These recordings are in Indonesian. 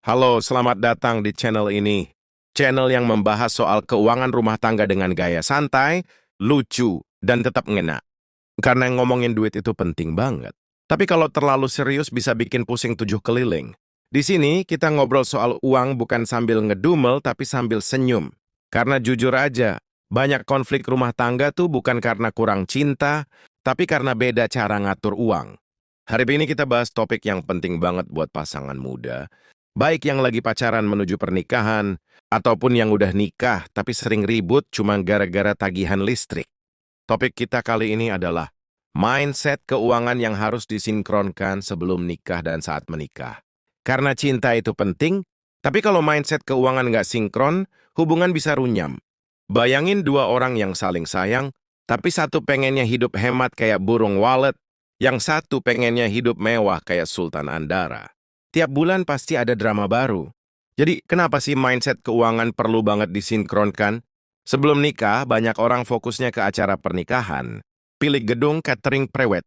Halo, selamat datang di channel ini. Channel yang membahas soal keuangan rumah tangga dengan gaya santai, lucu, dan tetap ngena. Karena ngomongin duit itu penting banget. Tapi kalau terlalu serius bisa bikin pusing tujuh keliling. Di sini kita ngobrol soal uang bukan sambil ngedumel tapi sambil senyum. Karena jujur aja, banyak konflik rumah tangga tuh bukan karena kurang cinta, tapi karena beda cara ngatur uang. Hari ini kita bahas topik yang penting banget buat pasangan muda. Baik yang lagi pacaran menuju pernikahan, ataupun yang udah nikah tapi sering ribut cuma gara-gara tagihan listrik. Topik kita kali ini adalah mindset keuangan yang harus disinkronkan sebelum nikah dan saat menikah. Karena cinta itu penting, tapi kalau mindset keuangan nggak sinkron, hubungan bisa runyam. Bayangin dua orang yang saling sayang, tapi satu pengennya hidup hemat kayak burung walet, yang satu pengennya hidup mewah kayak Sultan Andara. Tiap bulan pasti ada drama baru. Jadi kenapa sih mindset keuangan perlu banget disinkronkan? Sebelum nikah, banyak orang fokusnya ke acara pernikahan, pilih gedung, catering, prewed.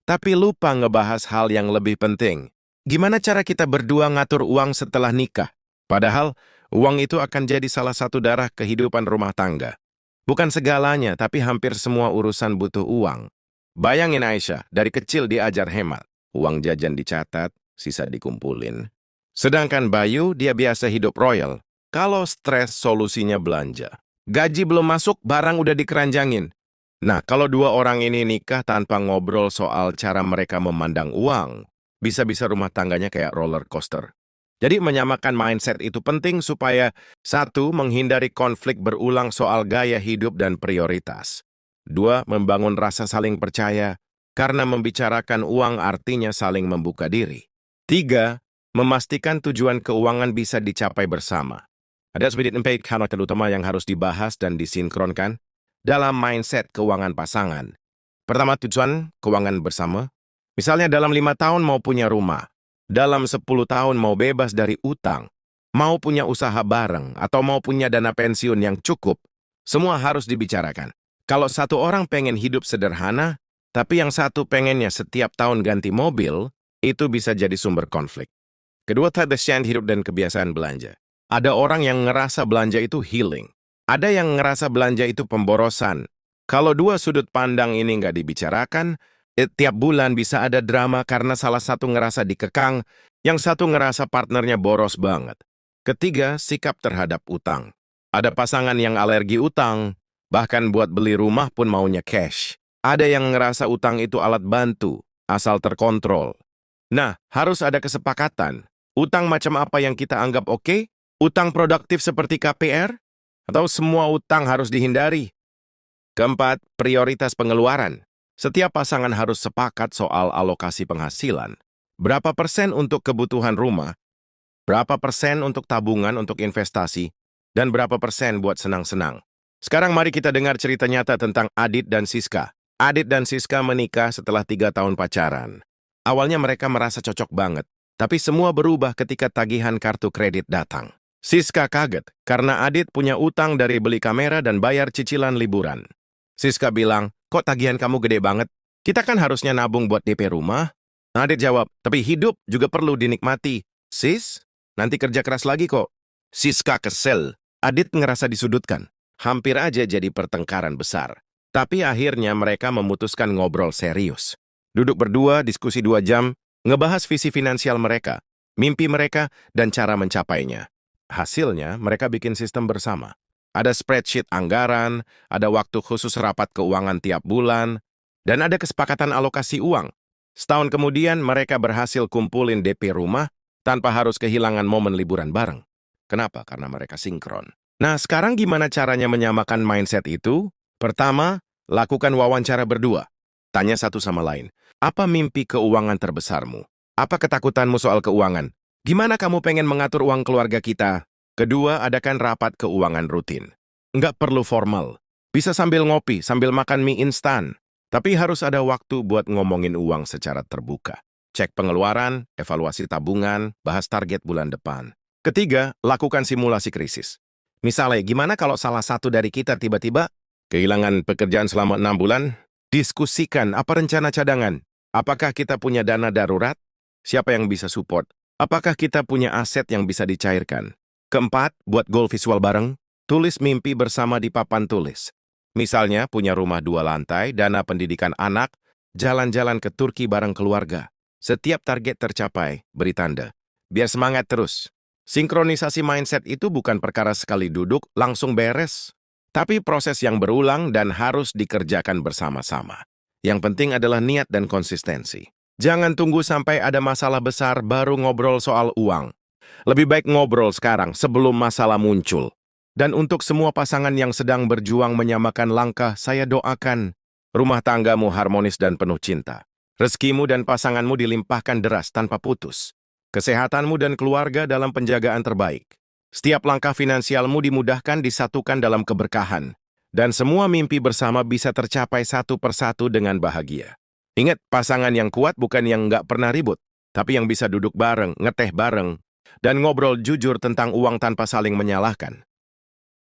Tapi lupa ngebahas hal yang lebih penting. Gimana cara kita berdua ngatur uang setelah nikah? Padahal, uang itu akan jadi salah satu darah kehidupan rumah tangga. Bukan segalanya, tapi hampir semua urusan butuh uang. Bayangin Aisyah, dari kecil diajar hemat. Uang jajan dicatat, sisa dikumpulin. Sedangkan Bayu, dia biasa hidup royal. Kalau stres, solusinya belanja. Gaji belum masuk, barang udah dikeranjangin. Nah, kalau dua orang ini nikah tanpa ngobrol soal cara mereka memandang uang, bisa-bisa rumah tangganya kayak roller coaster. Jadi menyamakan mindset itu penting supaya satu, menghindari konflik berulang soal gaya hidup dan prioritas. Dua, membangun rasa saling percaya, karena membicarakan uang artinya saling membuka diri. Tiga, memastikan tujuan keuangan bisa dicapai bersama. Ada sedikit empat karakter utama yang harus dibahas dan disinkronkan dalam mindset keuangan pasangan. Pertama, tujuan keuangan bersama. Misalnya dalam 5 tahun mau punya rumah, dalam 10 tahun mau bebas dari utang, mau punya usaha bareng, atau mau punya dana pensiun yang cukup. Semua harus dibicarakan. Kalau satu orang pengen hidup sederhana, tapi yang satu pengennya setiap tahun ganti mobil, itu bisa jadi sumber konflik. Kedua, tradisi hidup dan kebiasaan belanja. Ada orang yang ngerasa belanja itu healing. Ada yang ngerasa belanja itu pemborosan. Kalau dua sudut pandang ini nggak dibicarakan, tiap bulan bisa ada drama karena salah satu ngerasa dikekang, yang satu ngerasa partnernya boros banget. Ketiga, sikap terhadap utang. Ada pasangan yang alergi utang, bahkan buat beli rumah pun maunya cash. Ada yang ngerasa utang itu alat bantu, asal terkontrol. Nah, harus ada kesepakatan. Utang macam apa yang kita anggap oke? Utang produktif seperti KPR? Atau semua utang harus dihindari? Keempat, prioritas pengeluaran. Setiap pasangan harus sepakat soal alokasi penghasilan. Berapa persen untuk kebutuhan rumah? Berapa persen untuk tabungan untuk investasi? Dan berapa persen buat senang-senang? Sekarang mari kita dengar cerita nyata tentang Adit dan Siska. Adit dan Siska menikah setelah 3 tahun pacaran. Awalnya mereka merasa cocok banget, tapi semua berubah ketika tagihan kartu kredit datang. Siska kaget karena Adit punya utang dari beli kamera dan bayar cicilan liburan. Siska bilang, kok tagihan kamu gede banget? Kita kan harusnya nabung buat DP rumah. Adit jawab, tapi hidup juga perlu dinikmati. Sis, nanti kerja keras lagi kok. Siska kesel. Adit ngerasa disudutkan. Hampir aja jadi pertengkaran besar. Tapi akhirnya mereka memutuskan ngobrol serius. Duduk berdua, diskusi 2 jam, ngebahas visi finansial mereka, mimpi mereka, dan cara mencapainya. Hasilnya, mereka bikin sistem bersama. Ada spreadsheet anggaran, ada waktu khusus rapat keuangan tiap bulan, dan ada kesepakatan alokasi uang. Setahun kemudian, mereka berhasil kumpulin DP rumah tanpa harus kehilangan momen liburan bareng. Kenapa? Karena mereka sinkron. Nah, sekarang gimana caranya menyamakan mindset itu? Pertama, lakukan wawancara berdua. Tanya satu sama lain. Apa mimpi keuangan terbesarmu? Apa ketakutanmu soal keuangan? Gimana kamu pengen mengatur uang keluarga kita? Kedua, adakan rapat keuangan rutin. Nggak perlu formal. Bisa sambil ngopi, sambil makan mie instan. Tapi harus ada waktu buat ngomongin uang secara terbuka. Cek pengeluaran, evaluasi tabungan, bahas target bulan depan. Ketiga, lakukan simulasi krisis. Misalnya, gimana kalau salah satu dari kita tiba-tiba kehilangan pekerjaan selama 6 bulan? Diskusikan apa rencana cadangan. Apakah kita punya dana darurat? Siapa yang bisa support? Apakah kita punya aset yang bisa dicairkan? Keempat, buat goal visual bareng. Tulis mimpi bersama di papan tulis. Misalnya, punya rumah 2 lantai, dana pendidikan anak, jalan-jalan ke Turki bareng keluarga. Setiap target tercapai, beri tanda. Biar semangat terus. Sinkronisasi mindset itu bukan perkara sekali duduk, langsung beres. Tapi proses yang berulang dan harus dikerjakan bersama-sama. Yang penting adalah niat dan konsistensi. Jangan tunggu sampai ada masalah besar baru ngobrol soal uang. Lebih baik ngobrol sekarang sebelum masalah muncul. Dan untuk semua pasangan yang sedang berjuang menyamakan langkah, saya doakan rumah tanggamu harmonis dan penuh cinta. Rezekimu dan pasanganmu dilimpahkan deras tanpa putus. Kesehatanmu dan keluarga dalam penjagaan terbaik. Setiap langkah finansialmu dimudahkan disatukan dalam keberkahan. Dan semua mimpi bersama bisa tercapai satu persatu dengan bahagia. Ingat, pasangan yang kuat bukan yang nggak pernah ribut, tapi yang bisa duduk bareng, ngeteh bareng, dan ngobrol jujur tentang uang tanpa saling menyalahkan.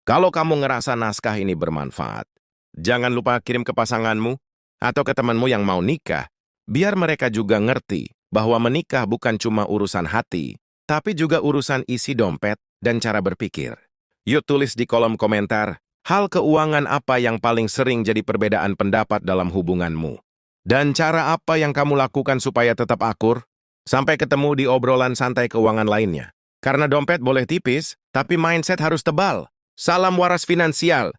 Kalau kamu ngerasa naskah ini bermanfaat, jangan lupa kirim ke pasanganmu atau ke temanmu yang mau nikah, biar mereka juga ngerti bahwa menikah bukan cuma urusan hati, tapi juga urusan isi dompet dan cara berpikir. Yuk tulis di kolom komentar, hal keuangan apa yang paling sering jadi perbedaan pendapat dalam hubunganmu? Dan cara apa yang kamu lakukan supaya tetap akur? Sampai ketemu di obrolan santai keuangan lainnya. Karena dompet boleh tipis, tapi mindset harus tebal. Salam waras finansial.